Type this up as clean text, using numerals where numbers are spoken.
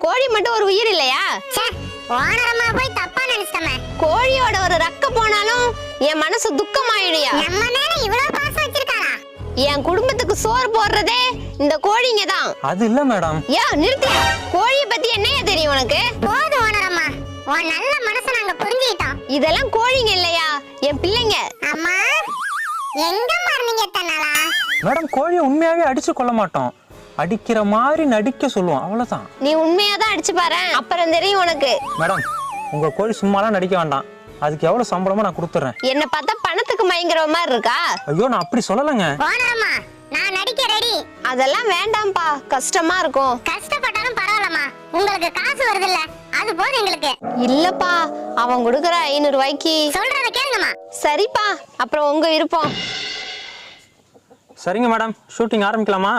கோழி மட்டும் ஒரு உயிர் இல்லையா? ஓனரம்மா போய் தப்பா நினைச்சிட்டமே. கோழியோட ஒரு ரக்க போனாலும் என் மனசு துக்கமாயிடுயா. நம்ம மேல இவ்வளவு பாசம் வச்சிருக்காரா? என் குடும்பத்துக்கு சோறு போடுறதே இந்த கோழிங்க தான். அது இல்ல மேடம். நிறுத்தியா? கோழிய பத்தி என்னையா தெரியும் உனக்கு? போதும் ஓனரம்மா, உன் நல்ல மனசை நாங்க புரிஞ்சுக்கிட்டோம். இதெல்லாம் கோழிங்க இல்லையா, என் பிள்ளைங்க. அம்மா எங்க மார்னிங்க தன்னாலா? மேடம் கோழியை உண்மையாவே அடிச்சு கொள்ள மாட்டோம், அடிக்கிற மாதிரி நடிக்க சொல்லுவோம், அவ்வளவுதான். நீ உண்மையாதான் அடிச்சு பாரு, அப்புறம் தெரியும் உனக்கு. மேடம் உங்க கோழி சும்மாலாம் நடிக்க வேண்டாம், அதுக்கு எவ்வளவு சம்பளமோ நான் கொடுத்துறேன். என்ன பார்த்தா பணத்துக்கு மயங்குற மாதிரி இருக்கா? ஐயோ நான் அப்படி சொல்லலங்க. ஓனரம்மா நான் நடிக்க ரெடி. அதெல்லாம் வேண்டாம்பா, கஷ்டமா இருக்கும். கஷ்டப்பட்டாலும் பரவாயில்லம்மா, உங்களுக்கு காசு வருது இல்ல, அது போதும் எங்களுக்கு. இல்லப்பா, அவன் கொடுக்கற 500 ரூபாய்க்கு. சொல்றத கேளுங்கம்மா. சரிப்பா, அப்புறம் உங்க விருப்பம். சரிங்க மேடம், ஷூட்டிங் ஆரம்பிக்கலாமா?